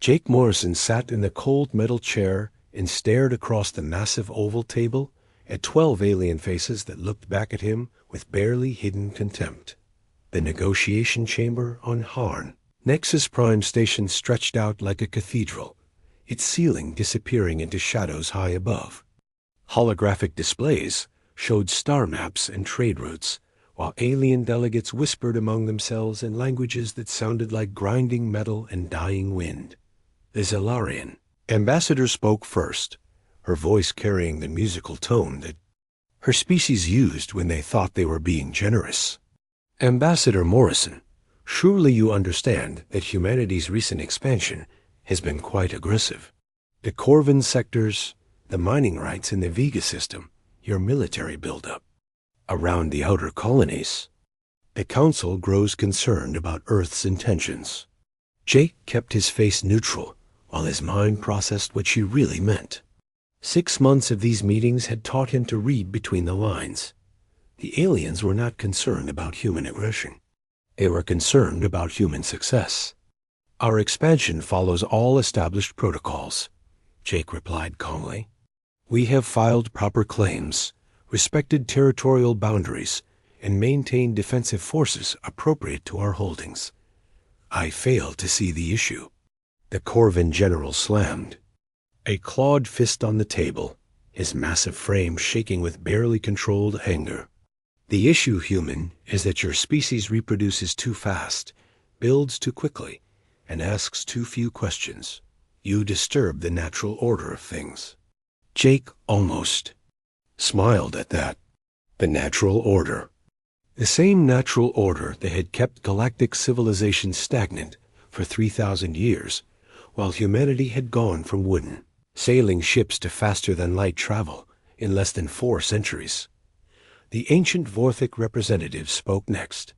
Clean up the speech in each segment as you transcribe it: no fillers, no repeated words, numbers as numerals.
Jake Morrison sat in the cold metal chair and stared across the massive oval table at 12 alien faces that looked back at him with barely hidden contempt. The negotiation chamber on Harn. Nexus Prime Station stretched out like a cathedral, its ceiling disappearing into shadows high above. Holographic displays showed star maps and trade routes, while alien delegates whispered among themselves in languages that sounded like grinding metal and dying wind. The Zellarian ambassador spoke first, her voice carrying the musical tone that her species used when they thought they were being generous. Ambassador Morrison, surely you understand that humanity's recent expansion has been quite aggressive. The Corvin sectors, the mining rights in the Vega system, your military buildup. Around the outer colonies, the Council grows concerned about Earth's intentions. Jake kept his face neutral while his mind processed what she really meant. 6 months of these meetings had taught him to read between the lines. The aliens were not concerned about human aggression. They were concerned about human success. Our expansion follows all established protocols, Jake replied calmly. We have filed proper claims, respected territorial boundaries, and maintained defensive forces appropriate to our holdings. I fail to see the issue. The Corvin general slammed, a clawed fist on the table, his massive frame shaking with barely controlled anger. The issue, human, is that your species reproduces too fast, builds too quickly, and asks too few questions. You disturb the natural order of things. Jake almost smiled at that. The natural order. The same natural order that had kept galactic civilization stagnant for 3,000 years, while humanity had gone from wooden sailing ships to faster-than-light travel in less than 4 centuries. The ancient Vorthic representative spoke next,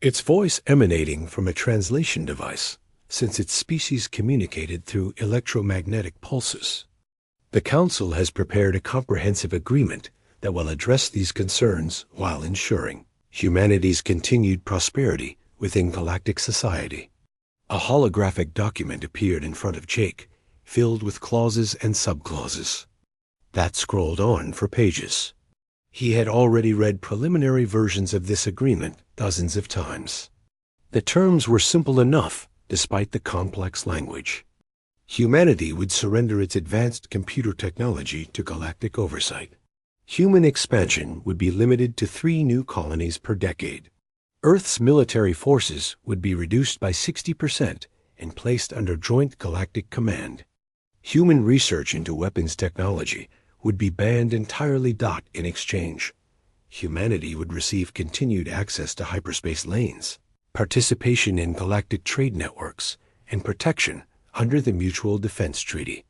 its voice emanating from a translation device, since its species communicated through electromagnetic pulses. The Council has prepared a comprehensive agreement that will address these concerns while ensuring humanity's continued prosperity within galactic society. A holographic document appeared in front of Jake, filled with clauses and subclauses. That scrolled on for pages. He had already read preliminary versions of this agreement dozens of times. The terms were simple enough, despite the complex language. Humanity would surrender its advanced computer technology to galactic oversight. Human expansion would be limited to 3 new colonies per decade. Earth's military forces would be reduced by 60% and placed under joint galactic command. Human research into weapons technology would be banned entirely. In exchange, humanity would receive continued access to hyperspace lanes, participation in galactic trade networks, and protection under the Mutual Defense Treaty.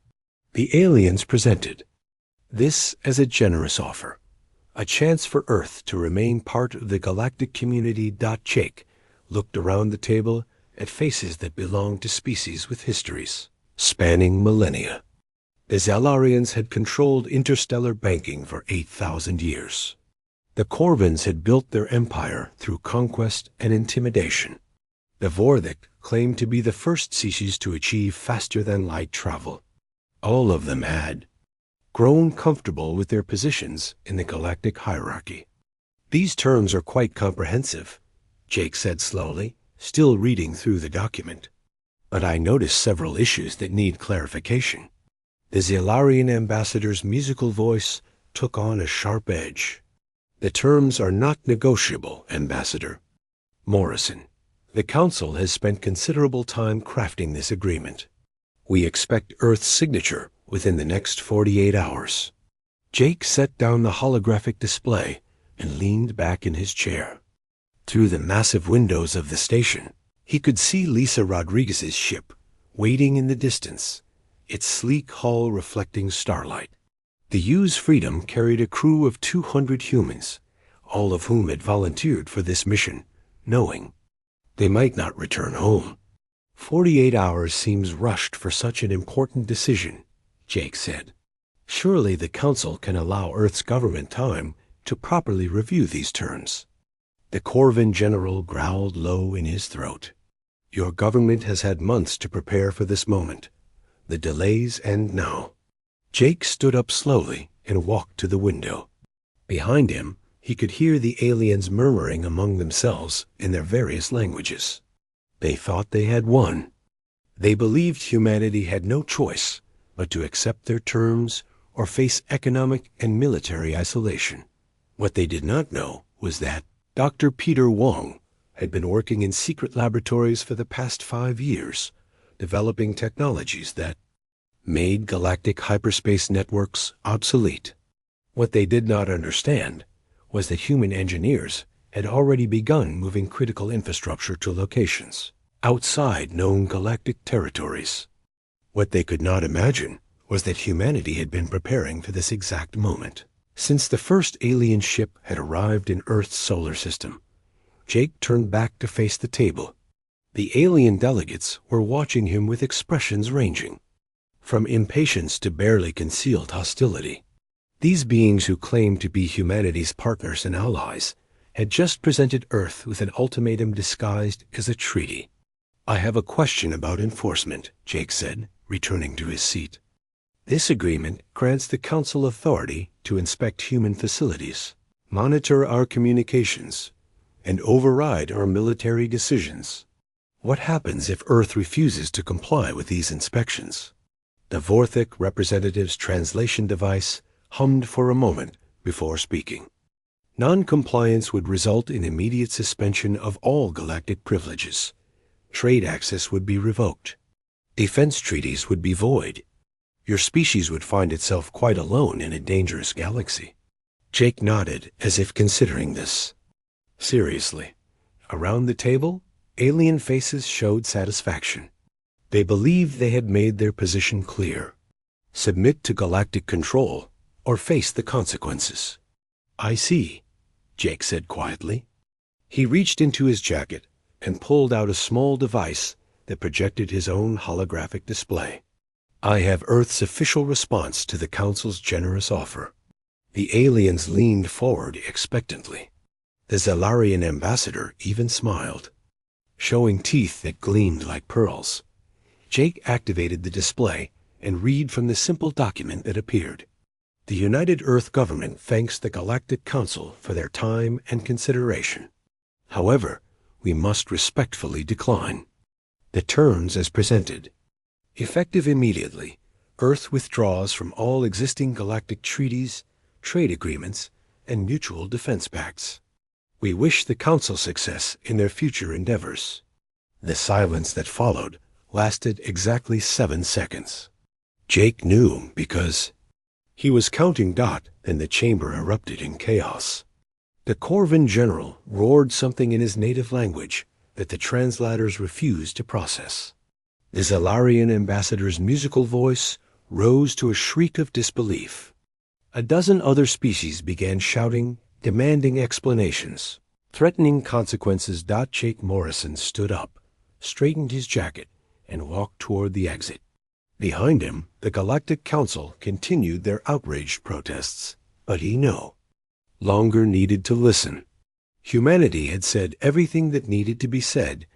The aliens presented this as a generous offer, a chance for Earth to remain part of the galactic community. Jake looked around the table at faces that belonged to species with histories spanning millennia. The Zellarians had controlled interstellar banking for 8,000 years. The Corvins had built their empire through conquest and intimidation. The Vorthic claimed to be the first species to achieve faster-than-light travel. All of them had grown comfortable with their positions in the galactic hierarchy. These terms are quite comprehensive, Jake said slowly, still reading through the document. But I notice several issues that need clarification. The Zellarian ambassador's musical voice took on a sharp edge. The terms are not negotiable, Ambassador Morrison. The Council has spent considerable time crafting this agreement. We expect Earth's signature within the next 48 hours. Jake set down the holographic display and leaned back in his chair. Through the massive windows of the station, he could see Lisa Rodriguez's ship waiting in the distance, its sleek hull reflecting starlight. The U's Freedom carried a crew of 200 humans, all of whom had volunteered for this mission, knowing they might not return home. 48 hours seems rushed for such an important decision, Jake said. Surely the Council can allow Earth's government time to properly review these terms. The Corvin general growled low in his throat. Your government has had months to prepare for this moment. The delays end now. Jake stood up slowly and walked to the window. Behind him, he could hear the aliens murmuring among themselves in their various languages. They thought they had won. They believed humanity had no choice but to accept their terms or face economic and military isolation. What they did not know was that Dr. Peter Wong had been working in secret laboratories for the past 5 years, developing technologies that made galactic hyperspace networks obsolete. What they did not understand was that human engineers had already begun moving critical infrastructure to locations outside known galactic territories. What they could not imagine was that humanity had been preparing for this exact moment. Since the first alien ship had arrived in Earth's solar system, Jake turned back to face the table. The alien delegates were watching him with expressions ranging from impatience to barely concealed hostility. These beings who claimed to be humanity's partners and allies had just presented Earth with an ultimatum disguised as a treaty. "I have a question about enforcement," Jake said, returning to his seat. "This agreement grants the Council authority to inspect human facilities, monitor our communications, and override our military decisions. What happens if Earth refuses to comply with these inspections?" The Vorthic representative's translation device hummed for a moment before speaking. Non-compliance would result in immediate suspension of all galactic privileges. Trade access would be revoked. Defense treaties would be void. Your species would find itself quite alone in a dangerous galaxy. Jake nodded as if considering this. Seriously. Around the table, alien faces showed satisfaction. They believed they had made their position clear. Submit to galactic control or face the consequences. "I see," Jake said quietly. He reached into his jacket and pulled out a small device that projected his own holographic display. "I have Earth's official response to the Council's generous offer." The aliens leaned forward expectantly. The Zellarian ambassador even smiled, showing teeth that gleamed like pearls. Jake activated the display and read from the simple document that appeared. "The United Earth Government thanks the Galactic Council for their time and consideration. However, we must respectfully decline. The terms as presented. Effective immediately, Earth withdraws from all existing galactic treaties, trade agreements, and mutual defense pacts. We wish the Council success in their future endeavors." The silence that followed lasted exactly 7 seconds. Jake knew because he was counting Dot, and the chamber erupted in chaos. The Corvin general roared something in his native language that the translators refused to process. The Zellarian ambassador's musical voice rose to a shriek of disbelief. A dozen other species began shouting, demanding explanations, threatening consequences. Jake Morrison stood up, straightened his jacket, and walked toward the exit. Behind him, the Galactic Council continued their outraged protests, but he no longer needed to listen. Humanity had said everything that needed to be said.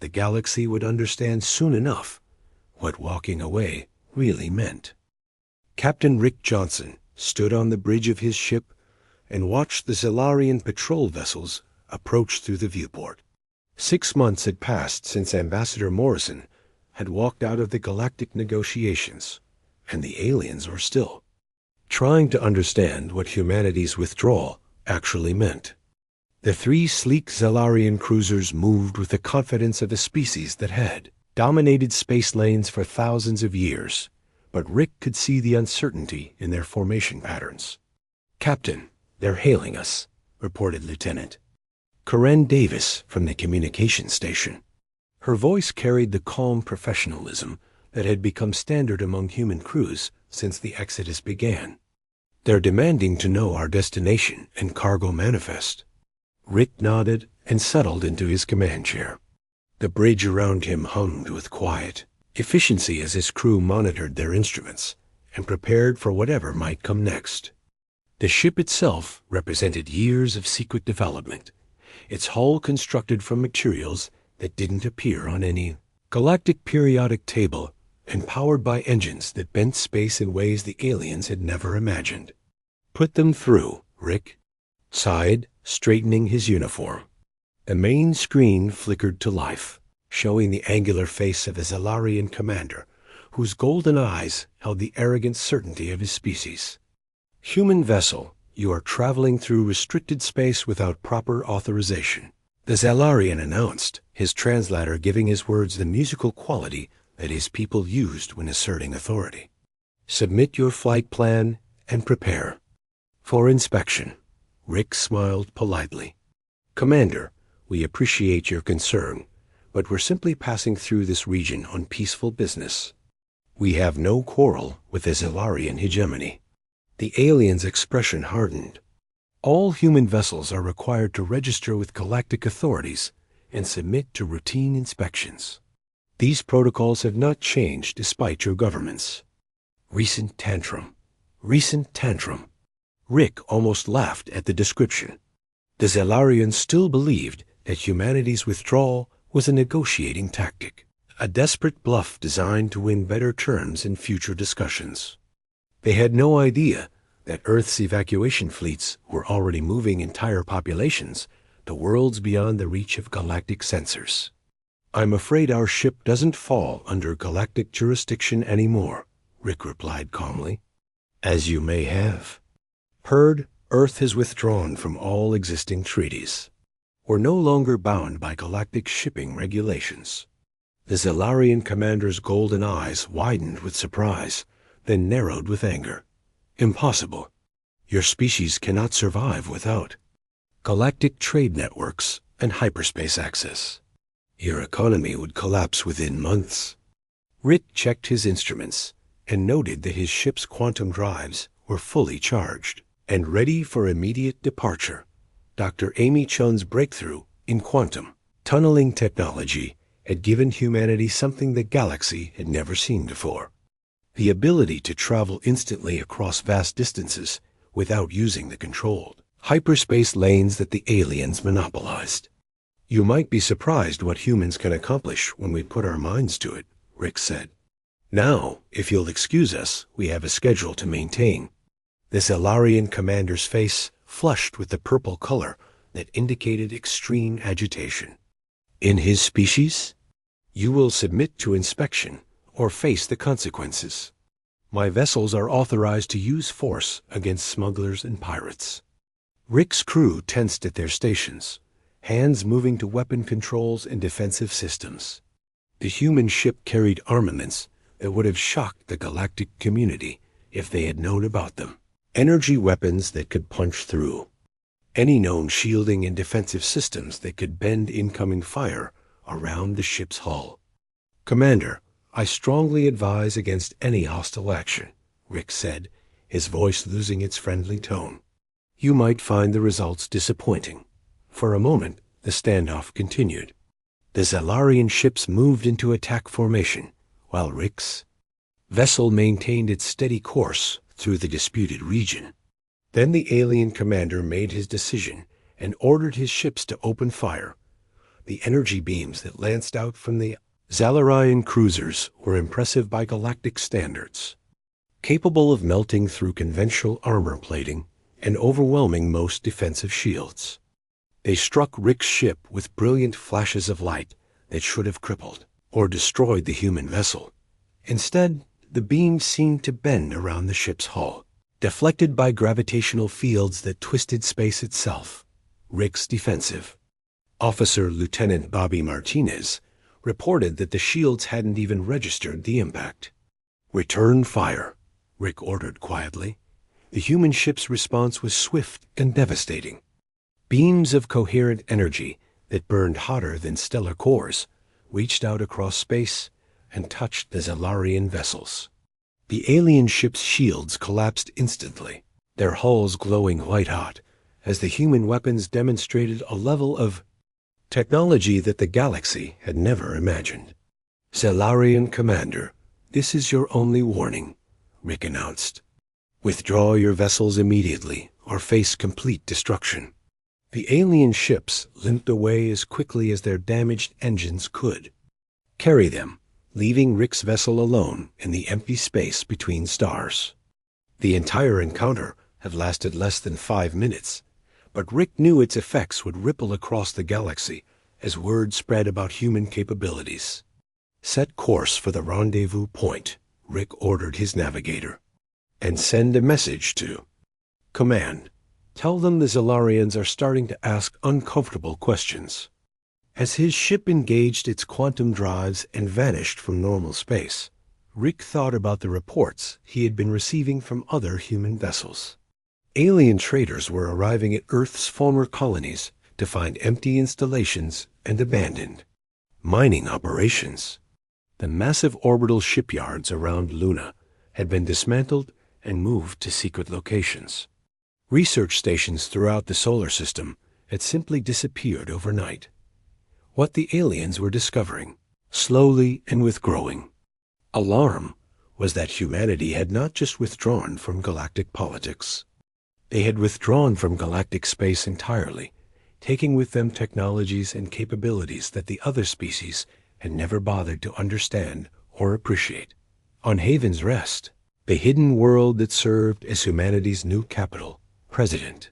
The galaxy would understand soon enough what walking away really meant. Captain Rick Johnson stood on the bridge of his ship and watched the Zellarian patrol vessels approach through the viewport. 6 months had passed since Ambassador Morrison had walked out of the galactic negotiations, and the aliens were still trying to understand what humanity's withdrawal actually meant. The 3 sleek Zellarian cruisers moved with the confidence of a species that had dominated space lanes for thousands of years, but Rick could see the uncertainty in their formation patterns. "Captain, they're hailing us," reported Lieutenant Corinne Davis from the communications station. Her voice carried the calm professionalism that had become standard among human crews since the Exodus began. "They're demanding to know our destination and cargo manifest." Rick nodded and settled into his command chair. The bridge around him hummed with quiet efficiency as his crew monitored their instruments and prepared for whatever might come next. The ship itself represented years of secret development, its hull constructed from materials that didn't appear on any galactic periodic table and powered by engines that bent space in ways the aliens had never imagined. "Put them through," Rick sighed, straightening his uniform. The main screen flickered to life, showing the angular face of a Zalarian commander, whose golden eyes held the arrogant certainty of his species. "Human vessel, you are traveling through restricted space without proper authorization," the Zalarian announced, his translator giving his words the musical quality that his people used when asserting authority. "Submit your flight plan and prepare for inspection." Rick smiled politely. "Commander, we appreciate your concern, but we're simply passing through this region on peaceful business. We have no quarrel with the Zalarian hegemony." The alien's expression hardened. "All human vessels are required to register with galactic authorities and submit to routine inspections. These protocols have not changed despite your governments." Recent tantrum. Rick almost laughed at the description. The Zalarian still believed that humanity's withdrawal was a negotiating tactic, a desperate bluff designed to win better terms in future discussions. They had no idea that Earth's evacuation fleets were already moving entire populations to worlds beyond the reach of galactic sensors. "I'm afraid our ship doesn't fall under galactic jurisdiction anymore," Rick replied calmly. "As you may have heard, Earth has withdrawn from all existing treaties. We're no longer bound by galactic shipping regulations." The Zalarian commander's golden eyes widened with surprise, then narrowed with anger. "Impossible. Your species cannot survive without galactic trade networks and hyperspace access. Your economy would collapse within months." Rick checked his instruments and noted that his ship's quantum drives were fully charged and ready for immediate departure. Dr. Amy Chun's breakthrough in quantum tunneling technology had given humanity something the galaxy had never seen before: the ability to travel instantly across vast distances without using the controlled hyperspace lanes that the aliens monopolized. "You might be surprised what humans can accomplish when we put our minds to it," Rick said. "Now, if you'll excuse us, we have a schedule to maintain." The Zalarian commander's face flushed with the purple color that indicated extreme agitation. "In his species, you will submit to inspection or face the consequences. My vessels are authorized to use force against smugglers and pirates." Rick's crew tensed at their stations, hands moving to weapon controls and defensive systems. The human ship carried armaments that would have shocked the galactic community if they had known about them. Energy weapons that could punch through any known shielding and defensive systems that could bend incoming fire around the ship's hull. "Commander, I strongly advise against any hostile action," Rick said, his voice losing its friendly tone. "You might find the results disappointing." For a moment, the standoff continued. The Zalarian ships moved into attack formation, while Rick's vessel maintained its steady course through the disputed region. Then the alien commander made his decision and ordered his ships to open fire. The energy beams that lanced out from the Zalarian cruisers were impressive by galactic standards, capable of melting through conventional armor plating and overwhelming most defensive shields. They struck Rick's ship with brilliant flashes of light that should have crippled or destroyed the human vessel. Instead, the beams seemed to bend around the ship's hull, deflected by gravitational fields that twisted space itself. Rick's defensive officer, Lieutenant Bobby Martinez, reported that the shields hadn't even registered the impact. "Return fire," Rick ordered quietly. The human ship's response was swift and devastating. Beams of coherent energy that burned hotter than stellar cores reached out across space and touched the Zalarian vessels. The alien ship's shields collapsed instantly, their hulls glowing white-hot, as the human weapons demonstrated a level of technology that the galaxy had never imagined. "Zalarian Commander, this is your only warning," Rick announced. "Withdraw your vessels immediately or face complete destruction." The alien ships limped away as quickly as their damaged engines could carry them, leaving Rick's vessel alone in the empty space between stars. The entire encounter had lasted less than 5 minutes, but Rick knew its effects would ripple across the galaxy as word spread about human capabilities. Set course for the rendezvous point, Rick ordered his navigator, and send a message to Command. Tell them the Zalarians are starting to ask uncomfortable questions. As his ship engaged its quantum drives and vanished from normal space, Rick thought about the reports he had been receiving from other human vessels. Alien traders were arriving at Earth's former colonies to find empty installations and abandoned mining operations. The massive orbital shipyards around Luna had been dismantled and moved to secret locations. Research stations throughout the solar system had simply disappeared overnight. What the aliens were discovering, slowly and with growing alarm, was that humanity had not just withdrawn from galactic politics. They had withdrawn from galactic space entirely, taking with them technologies and capabilities that the other species had never bothered to understand or appreciate. On Haven's Rest, the hidden world that served as humanity's new capital, President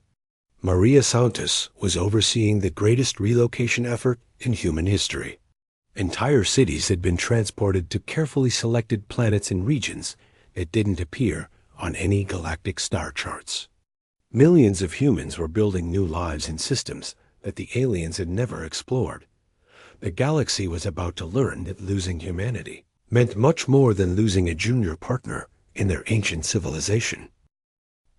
Maria Santos was overseeing the greatest relocation effort in human history. Entire cities had been transported to carefully selected planets and regions that didn't appear on any galactic star charts. Millions of humans were building new lives in systems that the aliens had never explored. The galaxy was about to learn that losing humanity meant much more than losing a junior partner in their ancient civilization.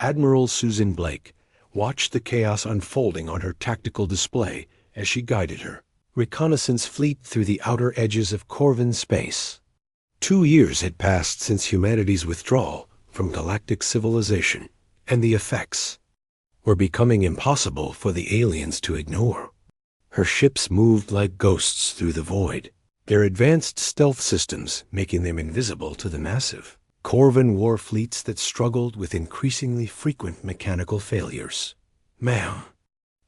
Admiral Susan Blake watched the chaos unfolding on her tactical display as she guided her reconnaissance fleet through the outer edges of Corvin space. 2 years had passed since humanity's withdrawal from galactic civilization, and the effects were becoming impossible for the aliens to ignore. Her ships moved like ghosts through the void, their advanced stealth systems making them invisible to the massive Corvin war fleets that struggled with increasingly frequent mechanical failures. "Ma'am,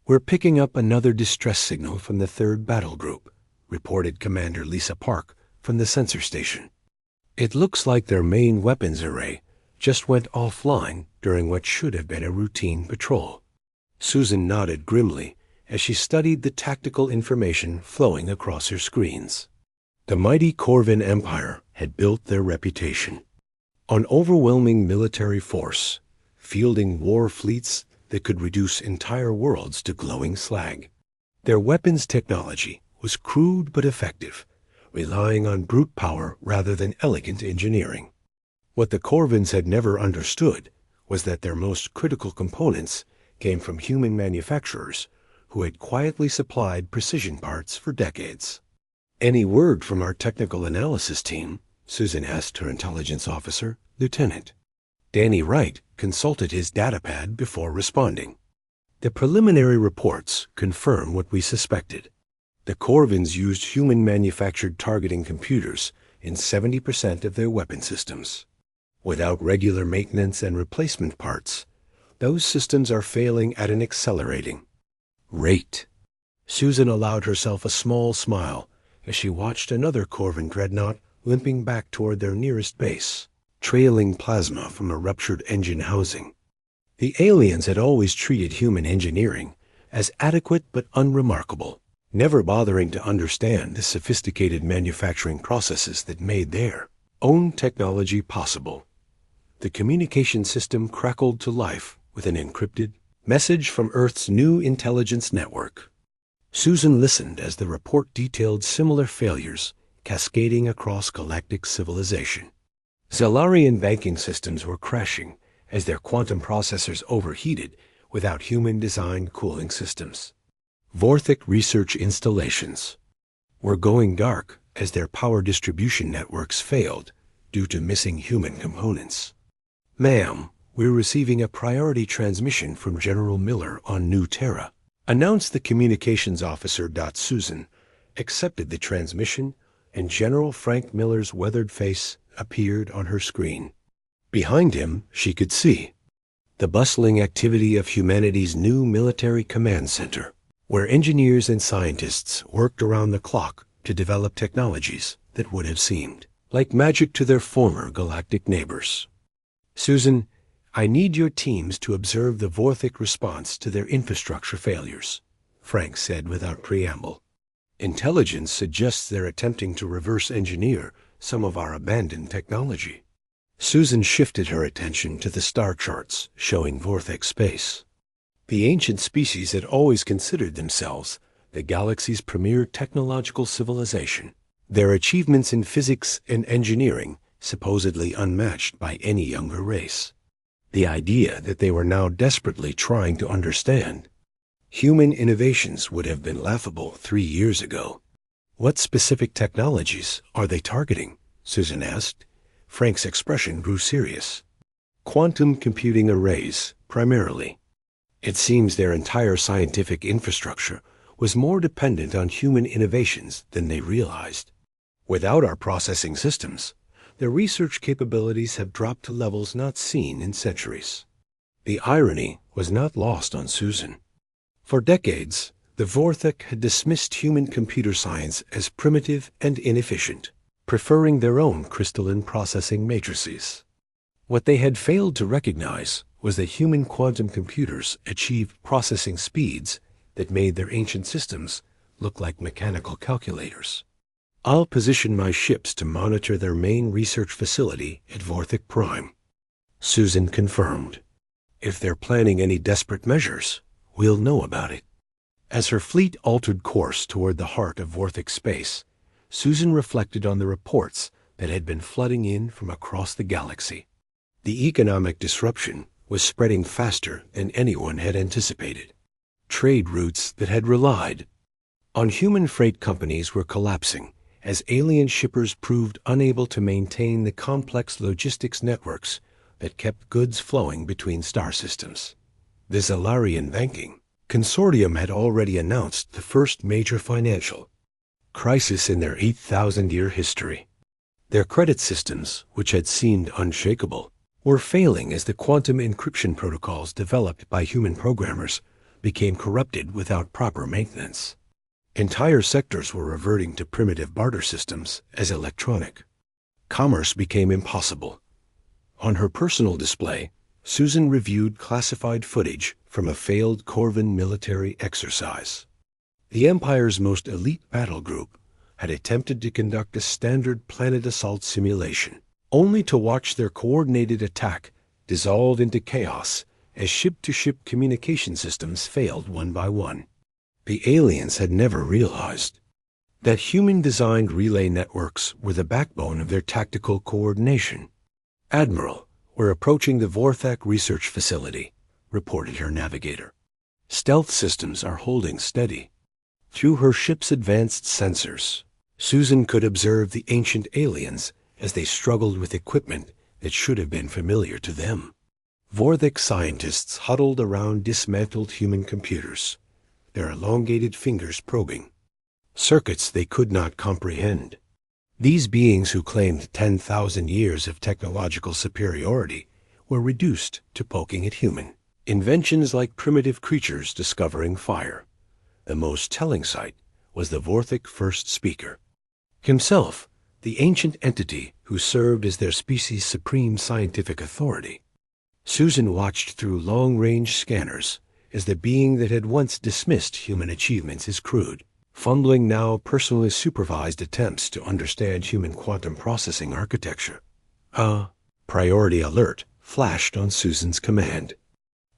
we're picking up another distress signal from the 3rd Battle Group," reported Commander Lisa Park from the sensor station. "It looks like their main weapons array just went offline during what should have been a routine patrol." Susan nodded grimly as she studied the tactical information flowing across her screens. The mighty Corvin Empire had built their reputation on overwhelming military force, fielding war fleets that could reduce entire worlds to glowing slag. Their weapons technology was crude but effective, relying on brute power rather than elegant engineering. What the Corvins had never understood was that their most critical components came from human manufacturers who had quietly supplied precision parts for decades. "Any word from our technical analysis team?" Susan asked her intelligence officer, Lieutenant. Danny Wright consulted his datapad before responding. "The preliminary reports confirm what we suspected. The Corvins used human-manufactured targeting computers in 70% of their weapon systems. Without regular maintenance and replacement parts, those systems are failing at an accelerating rate." Susan allowed herself a small smile as she watched another Corvin dreadnought limping back toward their nearest base, trailing plasma from a ruptured engine housing. The aliens had always treated human engineering as adequate but unremarkable, never bothering to understand the sophisticated manufacturing processes that made their own technology possible. The communication system crackled to life with an encrypted message from Earth's new intelligence network. Susan listened as the report detailed similar failures cascading across galactic civilization. Zalarian banking systems were crashing as their quantum processors overheated without human-designed cooling systems. Vorthic research installations were going dark as their power distribution networks failed due to missing human components. "Ma'am, we're receiving a priority transmission from General Miller on New Terra," announced the communications officer. Susan accepted the transmission, and General Frank Miller's weathered face appeared on her screen. Behind him, she could see the bustling activity of humanity's new military command center, where engineers and scientists worked around the clock to develop technologies that would have seemed like magic to their former galactic neighbors. Susan, I need your teams to observe the Vorthic response to their infrastructure failures, Frank said without preamble. Intelligence suggests they're attempting to reverse engineer some of our abandoned technology. Susan shifted her attention to the star charts showing Vorthic space. The ancient species had always considered themselves the galaxy's premier technological civilization, their achievements in physics and engineering supposedly unmatched by any younger race. The idea that they were now desperately trying to understand human innovations would have been laughable 3 years ago. What specific technologies are they targeting? Susan asked. Frank's expression grew serious. Quantum computing arrays, primarily. It seems their entire scientific infrastructure was more dependent on human innovations than they realized. Without our processing systems, their research capabilities have dropped to levels not seen in centuries. The irony was not lost on Susan. For decades, the Vorthic had dismissed human computer science as primitive and inefficient, preferring their own crystalline processing matrices. What they had failed to recognize was that human quantum computers achieved processing speeds that made their ancient systems look like mechanical calculators. I'll position my ships to monitor their main research facility at HFY, Susan confirmed. If they're planning any desperate measures, we'll know about it. As her fleet altered course toward the heart of Vorthic space, Susan reflected on the reports that had been flooding in from across the galaxy. The economic disruption was spreading faster than anyone had anticipated. Trade routes that had relied on human freight companies were collapsing as alien shippers proved unable to maintain the complex logistics networks that kept goods flowing between star systems. The Zalarian Banking Consortium had already announced the first major financial crisis in their 8,000-year history. Their credit systems, which had seemed unshakable, were failing as the quantum encryption protocols developed by human programmers became corrupted without proper maintenance. Entire sectors were reverting to primitive barter systems as electronic. Commerce became impossible. On her personal display, Susan reviewed classified footage from a failed Corvin military exercise. The Empire's most elite battle group had attempted to conduct a standard planet assault simulation, only to watch their coordinated attack dissolve into chaos as ship-to-ship communication systems failed one by one. The aliens had never realized that human-designed relay networks were the backbone of their tactical coordination. "Admiral, we're approaching the Vorthic research facility," reported her navigator. "Stealth systems are holding steady." Through her ship's advanced sensors, Susan could observe the ancient aliens as they struggled with equipment that should have been familiar to them. Vorthic scientists huddled around dismantled human computers, their elongated fingers probing circuits they could not comprehend. These beings who claimed 10,000 years of technological superiority were reduced to poking at human inventions like primitive creatures discovering fire. The most telling sight was the Vorthic first speaker. Himself, the ancient entity who served as their species' supreme scientific authority. Susan watched through long-range scanners as the being that had once dismissed human achievements as crude, fumbling now personally supervised attempts to understand human quantum processing architecture. A priority alert flashed on Susan's command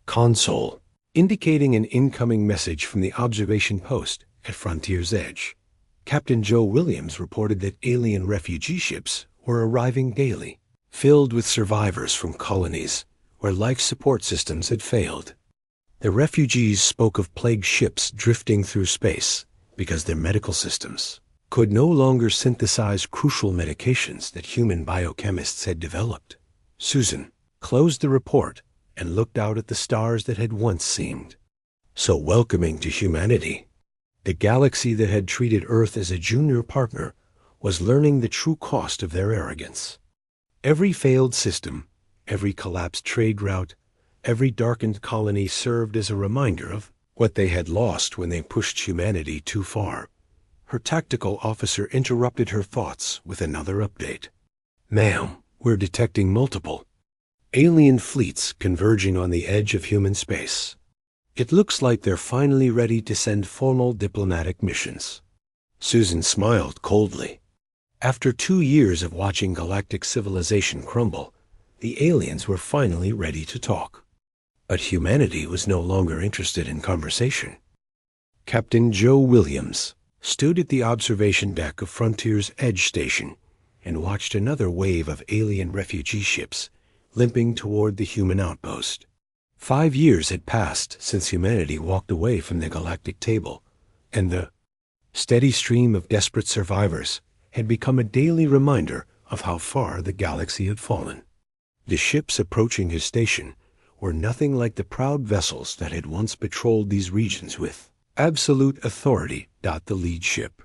console, indicating an incoming message from the observation post at Frontier's Edge. Captain Joe Williams reported that alien refugee ships were arriving daily, filled with survivors from colonies where life support systems had failed. The refugees spoke of plagued ships drifting through space because their medical systems could no longer synthesize crucial medications that human biochemists had developed. Susan closed the report and looked out at the stars that had once seemed so welcoming to humanity. The galaxy that had treated Earth as a junior partner was learning the true cost of their arrogance. Every failed system, every collapsed trade route, Every darkened colony served as a reminder of what they had lost when they pushed humanity too far. Her tactical officer interrupted her thoughts with another update. "Ma'am, we're detecting multiple alien fleets converging on the edge of human space. It looks like they're finally ready to send formal diplomatic missions." Susan smiled coldly. After 2 years of watching galactic civilization crumble, the aliens were finally ready to talk. But humanity was no longer interested in conversation. Captain Joe Williams stood at the observation deck of Frontier's Edge Station and watched another wave of alien refugee ships limping toward the human outpost. 5 years had passed since humanity walked away from the galactic table, and the steady stream of desperate survivors had become a daily reminder of how far the galaxy had fallen. The ships approaching his station were nothing like the proud vessels that had once patrolled these regions with absolute authority. The lead ship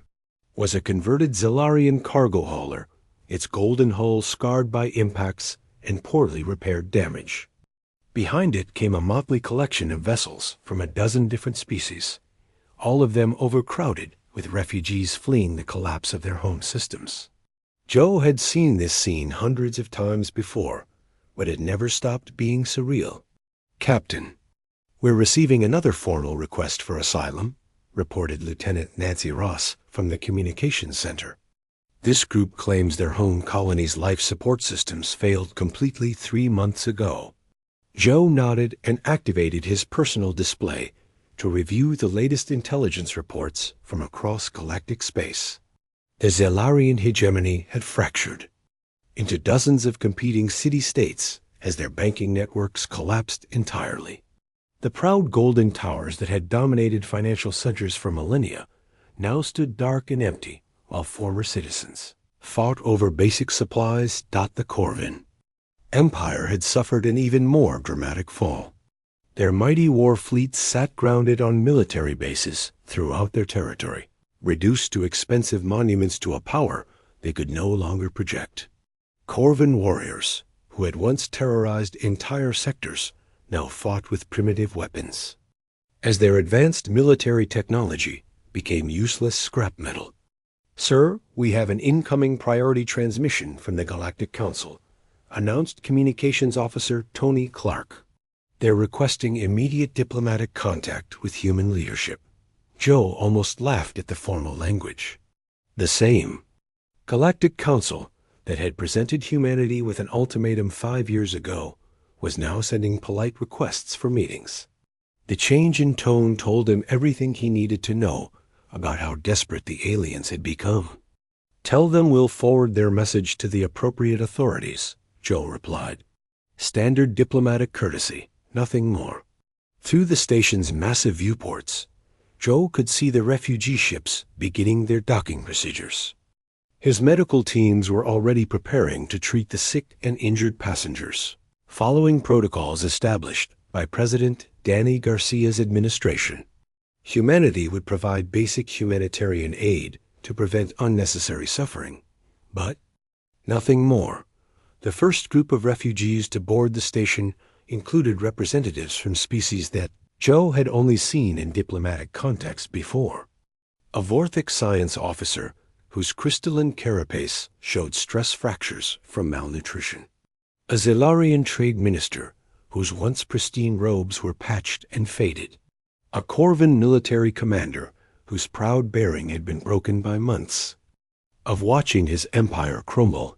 was a converted Zellarian cargo hauler, its golden hull scarred by impacts and poorly repaired damage. Behind it came a motley collection of vessels from a dozen different species, all of them overcrowded with refugees fleeing the collapse of their home systems. Joe had seen this scene hundreds of times before, but it never stopped being surreal. "Captain, we're receiving another formal request for asylum," reported Lieutenant Nancy Ross from the Communications Center. "This group claims their home colony's life support systems failed completely 3 months ago." Joe nodded and activated his personal display to review the latest intelligence reports from across galactic space. The Zellarian hegemony had fractured into dozens of competing city-states as their banking networks collapsed entirely. The proud golden towers that had dominated financial centers for millennia now stood dark and empty, while former citizens fought over basic supplies. The Corvin Empire had suffered an even more dramatic fall. Their mighty war fleets sat grounded on military bases throughout their territory, reduced to expensive monuments to a power they could no longer project. Corvin warriors, who had once terrorized entire sectors, now fought with primitive weapons. As their advanced military technology became useless scrap metal. "Sir, we have an incoming priority transmission from the Galactic Council," announced Communications Officer Tony Clark. "They're requesting immediate diplomatic contact with human leadership." Joe almost laughed at the formal language. The same Galactic Council that had presented humanity with an ultimatum 5 years ago was now sending polite requests for meetings. The change in tone told him everything he needed to know about how desperate the aliens had become. "Tell them we'll forward their message to the appropriate authorities," Joe replied. "Standard diplomatic courtesy, nothing more." Through the station's massive viewports, Joe could see the refugee ships beginning their docking procedures. His medical teams were already preparing to treat the sick and injured passengers, following protocols established by President Danny Garcia's administration. Humanity would provide basic humanitarian aid to prevent unnecessary suffering, but nothing more. The first group of refugees to board the station included representatives from species that Joe had only seen in diplomatic context before. A Vorthic science officer whose crystalline carapace showed stress fractures from malnutrition. A Zellarian trade minister whose once pristine robes were patched and faded. A Corvin military commander whose proud bearing had been broken by months of watching his empire crumble.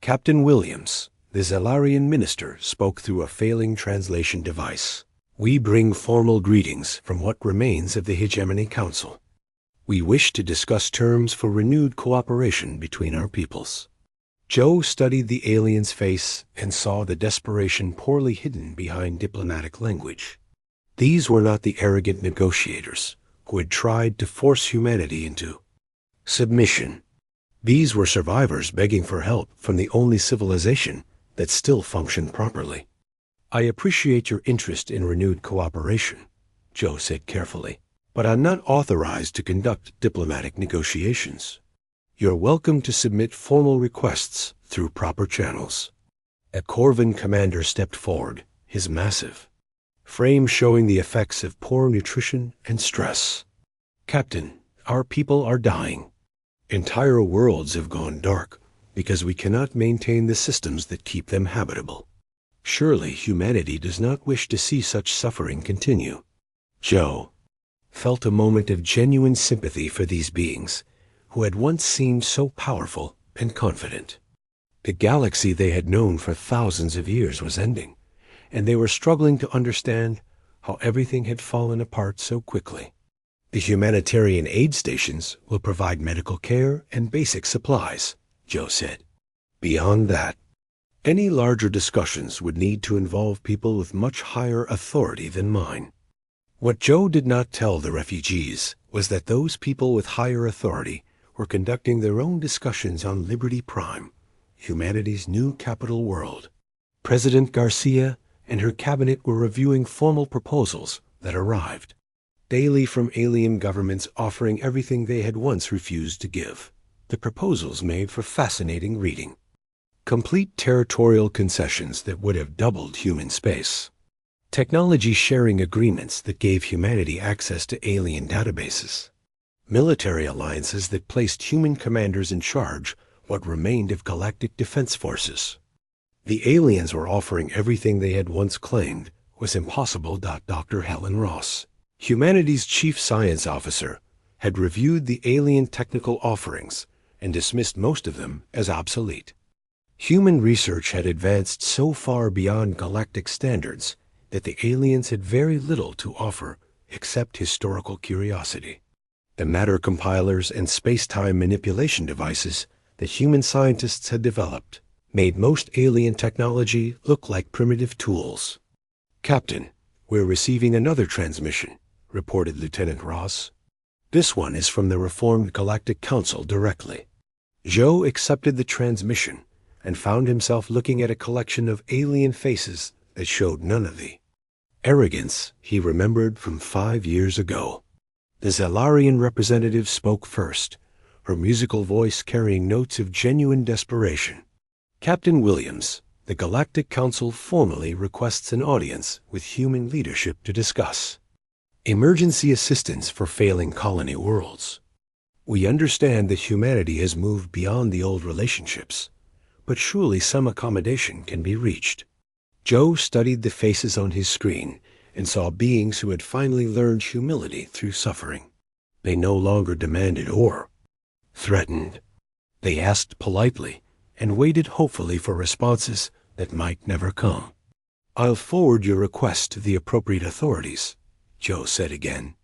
Captain Williams, the Zellarian minister, spoke through a failing translation device. "We bring formal greetings from what remains of the Hegemony Council. We wish to discuss terms for renewed cooperation between our peoples." Joe studied the alien's face and saw the desperation poorly hidden behind diplomatic language. These were not the arrogant negotiators who had tried to force humanity into submission. These were survivors begging for help from the only civilization that still functioned properly. "I appreciate your interest in renewed cooperation," Joe said carefully, "but I'm not authorized to conduct diplomatic negotiations. You're welcome to submit formal requests through proper channels." A Corvin commander stepped forward, his massive, frame showing the effects of poor nutrition and stress. Captain, our people are dying. Entire worlds have gone dark because we cannot maintain the systems that keep them habitable. Surely humanity does not wish to see such suffering continue. Joe felt a moment of genuine sympathy for these beings who had once seemed so powerful and confident. The galaxy they had known for thousands of years was ending, and they were struggling to understand how everything had fallen apart so quickly. The humanitarian aid stations will provide medical care and basic supplies, Joe said. Beyond that, any larger discussions would need to involve people with much higher authority than mine. What Joe did not tell the refugees was that those people with higher authority were conducting their own discussions on HFY, humanity's new capital world. President Garcia and her cabinet were reviewing formal proposals that arrived daily from alien governments offering everything they had once refused to give. The proposals made for fascinating reading. Complete territorial concessions that would have doubled human space. Technology sharing agreements that gave humanity access to alien databases. Military alliances that placed human commanders in charge what remained of galactic defense forces. The aliens were offering everything they had once claimed was impossible. Dr. Helen Ross, humanity's chief science officer, had reviewed the alien technical offerings and dismissed most of them as obsolete. Human research had advanced so far beyond galactic standards that the aliens had very little to offer except historical curiosity. The matter compilers and space-time manipulation devices that human scientists had developed made most alien technology look like primitive tools. Captain, we're receiving another transmission, reported Lieutenant Ross. This one is from the Reformed Galactic Council directly. Joe accepted the transmission and found himself looking at a collection of alien faces that showed none of the arrogance he remembered from 5 years ago. The Zellarian representative spoke first, her musical voice carrying notes of genuine desperation. Captain Williams, the Galactic Council formally requests an audience with human leadership to discuss emergency assistance for failing colony worlds. We understand that humanity has moved beyond the old relationships, but surely some accommodation can be reached. Joe studied the faces on his screen and saw beings who had finally learned humility through suffering. They no longer demanded or threatened. They asked politely and waited hopefully for responses that might never come. I'll forward your request to the appropriate authorities, Joe said again.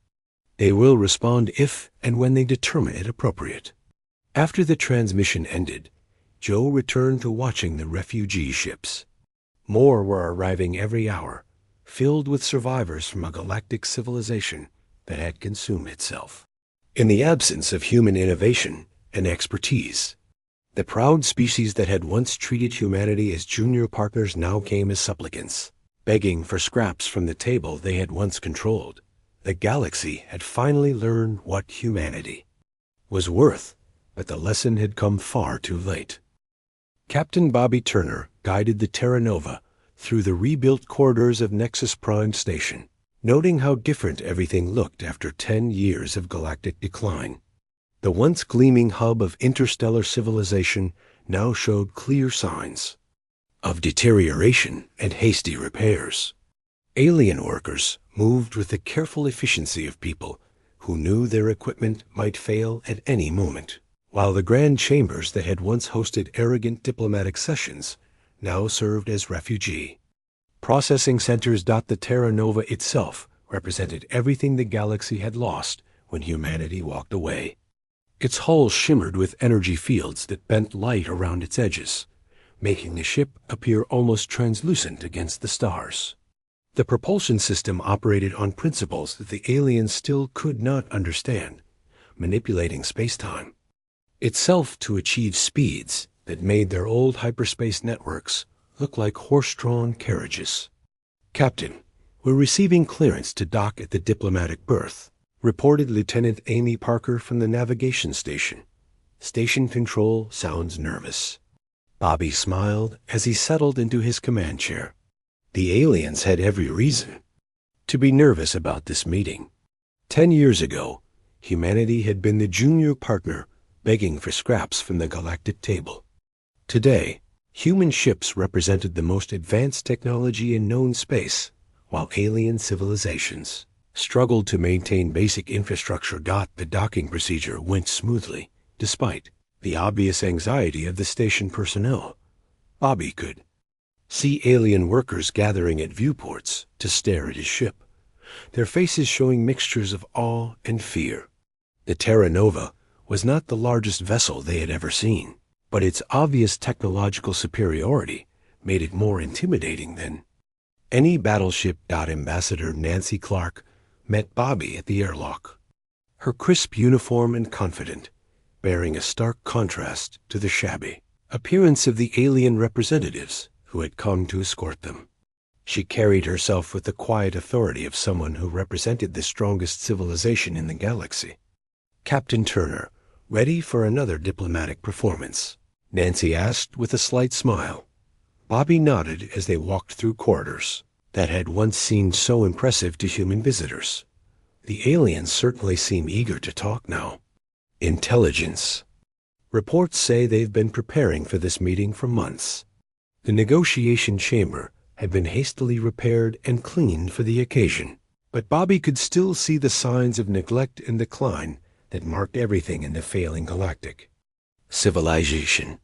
They will respond if and when they determine it appropriate. After the transmission ended, Joe returned to watching the refugee ships. More were arriving every hour, filled with survivors from a galactic civilization that had consumed itself. In the absence of human innovation and expertise, the proud species that had once treated humanity as junior partners now came as supplicants, begging for scraps from the table they had once controlled. The galaxy had finally learned what humanity was worth, but the lesson had come far too late. Captain Bobby Turner guided the Terra Nova through the rebuilt corridors of Nexus Prime Station, noting how different everything looked after 10 years of galactic decline. The once gleaming hub of interstellar civilization now showed clear signs of deterioration and hasty repairs. Alien workers moved with the careful efficiency of people who knew their equipment might fail at any moment, while the grand chambers that had once hosted arrogant diplomatic sessions now served as refugee processing centers. The Terra Nova itself represented everything the galaxy had lost when humanity walked away. Its hull shimmered with energy fields that bent light around its edges, making the ship appear almost translucent against the stars. The propulsion system operated on principles that the aliens still could not understand, manipulating space-time itself to achieve speeds that made their old hyperspace networks look like horse-drawn carriages. Captain, we're receiving clearance to dock at the diplomatic berth, reported Lieutenant Amy Parker from the navigation station. Station control sounds nervous. Bobby smiled as he settled into his command chair. The aliens had every reason to be nervous about this meeting. 10 years ago, humanity had been the junior partner begging for scraps from the galactic table. Today, human ships represented the most advanced technology in known space, while alien civilizations struggled to maintain basic infrastructure. The docking procedure went smoothly, despite the obvious anxiety of the station personnel. Bobby could see alien workers gathering at viewports to stare at his ship, their faces showing mixtures of awe and fear. The Terra Nova was not the largest vessel they had ever seen, but its obvious technological superiority made it more intimidating than any battleship. Ambassador Nancy Clark met Bobby at the airlock, her crisp uniform and confident, bearing a stark contrast to the shabby appearance of the alien representatives who had come to escort them. She carried herself with the quiet authority of someone who represented the strongest civilization in the galaxy. "Captain Turner, ready for another diplomatic performance?" Nancy asked with a slight smile. Bobby nodded as they walked through corridors that had once seemed so impressive to human visitors. The aliens certainly seem eager to talk now. Intelligence. Reports say they've been preparing for this meeting for months. The negotiation chamber had been hastily repaired and cleaned for the occasion, but Bobby could still see the signs of neglect and decline that marked everything in the failing galactic civilization.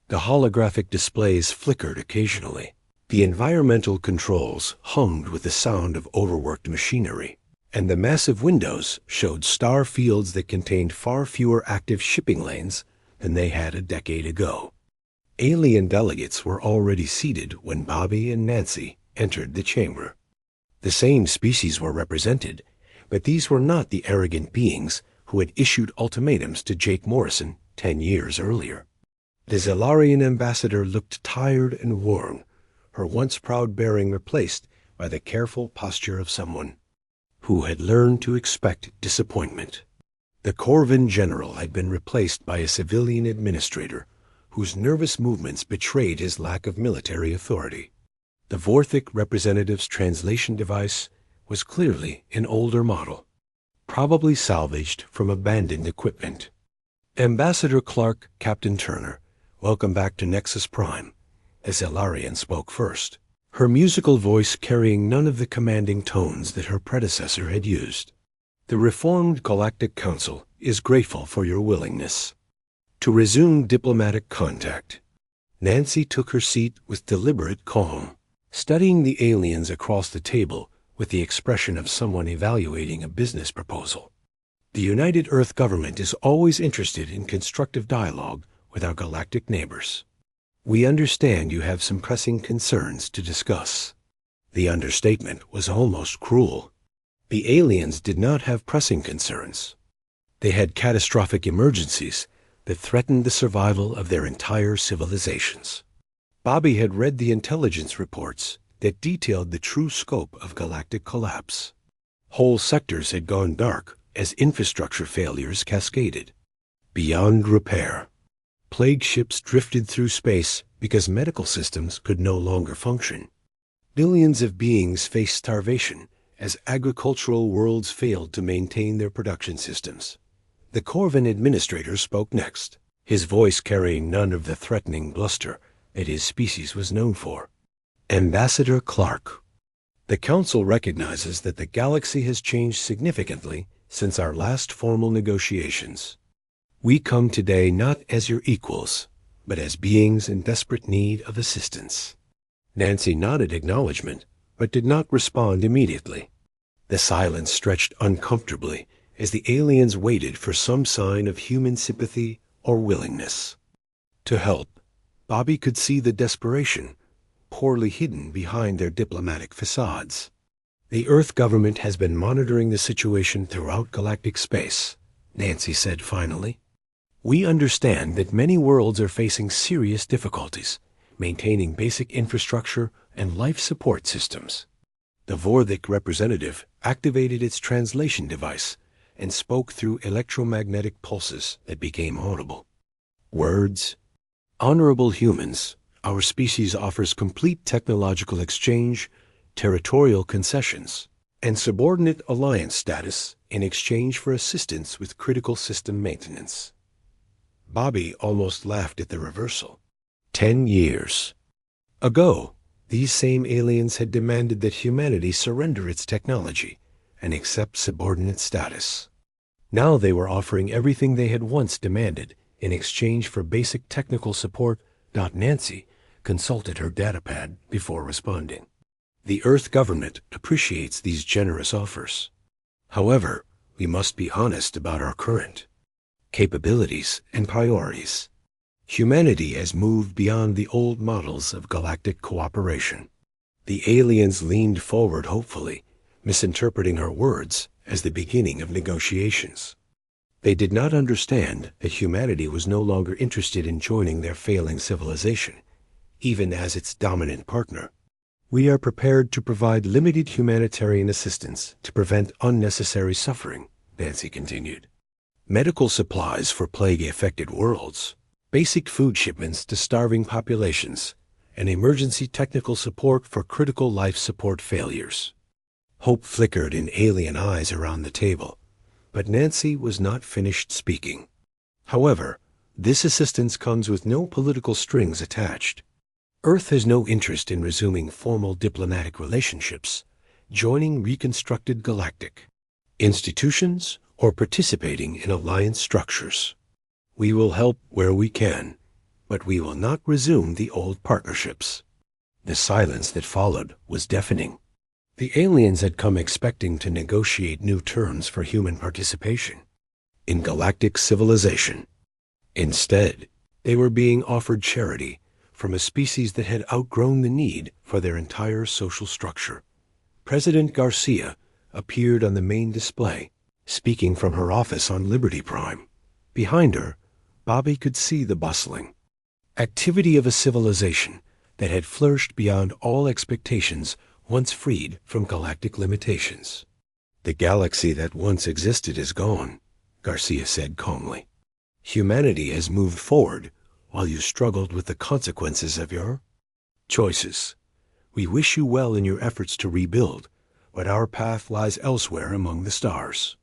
The holographic displays flickered occasionally. The environmental controls hummed with the sound of overworked machinery, and the massive windows showed star fields that contained far fewer active shipping lanes than they had a decade ago. Alien delegates were already seated when Bobby and Nancy entered the chamber. The same species were represented, but these were not the arrogant beings who had issued ultimatums to Jake Morrison 10 years earlier. The Zellarian ambassador looked tired and worn, her once proud bearing replaced by the careful posture of someone who had learned to expect disappointment. The Corvin general had been replaced by a civilian administrator whose nervous movements betrayed his lack of military authority. The Vorthic representative's translation device was clearly an older model, probably salvaged from abandoned equipment. "Ambassador Clark, Captain Turner, welcome back to Nexus Prime," the Zellarian spoke first, her musical voice carrying none of the commanding tones that her predecessor had used. "The Reformed Galactic Council is grateful for your willingness to resume diplomatic contact." Nancy took her seat with deliberate calm, studying the aliens across the table with the expression of someone evaluating a business proposal. "The United Earth government is always interested in constructive dialogue with our galactic neighbors. We understand you have some pressing concerns to discuss." The understatement was almost cruel. The aliens did not have pressing concerns. They had catastrophic emergencies that threatened the survival of their entire civilizations. Bobby had read the intelligence reports that detailed the true scope of galactic collapse. Whole sectors had gone dark as infrastructure failures cascaded beyond repair. Plague ships drifted through space because medical systems could no longer function. Billions of beings faced starvation as agricultural worlds failed to maintain their production systems. The Corvin administrator spoke next, his voice carrying none of the threatening bluster that his species was known for. "Ambassador Clark, the Council recognizes that the galaxy has changed significantly since our last formal negotiations. We come today not as your equals, but as beings in desperate need of assistance." Nancy nodded acknowledgement, but did not respond immediately. The silence stretched uncomfortably as the aliens waited for some sign of human sympathy or willingness to help. Bobby could see the desperation, poorly hidden behind their diplomatic facades. "The Earth government has been monitoring the situation throughout galactic space," Nancy said finally. "We understand that many worlds are facing serious difficulties maintaining basic infrastructure and life support systems." The Vorthic representative activated its translation device and spoke through electromagnetic pulses that became audible. Words: "Honorable humans, our species offers complete technological exchange, territorial concessions, and subordinate alliance status in exchange for assistance with critical system maintenance. Bobby almost laughed at the reversal. 10 years ago, these same aliens had demanded that humanity surrender its technology and accept subordinate status. Now they were offering everything they had once demanded in exchange for basic technical support. Nancy consulted her datapad before responding. The Earth government appreciates these generous offers. However, we must be honest about our current capabilities and priorities. Humanity has moved beyond the old models of galactic cooperation. The aliens leaned forward hopefully, misinterpreting her words as the beginning of negotiations. They did not understand that humanity was no longer interested in joining their failing civilization, even as its dominant partner. We are prepared to provide limited humanitarian assistance to prevent unnecessary suffering, Nancy continued. Medical supplies for plague-affected worlds, basic food shipments to starving populations, and emergency technical support for critical life support failures. Hope flickered in alien eyes around the table, but Nancy was not finished speaking. However, this assistance comes with no political strings attached. Earth has no interest in resuming formal diplomatic relationships, joining reconstructed galactic institutions, or participating in alliance structures. We will help where we can, but we will not resume the old partnerships. The silence that followed was deafening. The aliens had come expecting to negotiate new terms for human participation in galactic civilization. Instead, they were being offered charity from a species that had outgrown the need for their entire social structure. President Garcia appeared on the main display, speaking from her office on SciFiPrime. Behind her, Bobby could see the bustling activity of a civilization that had flourished beyond all expectations once freed from galactic limitations. The galaxy that once existed is gone, Garcia said calmly. Humanity has moved forward while you struggled with the consequences of your choices. We wish you well in your efforts to rebuild, but our path lies elsewhere among the stars.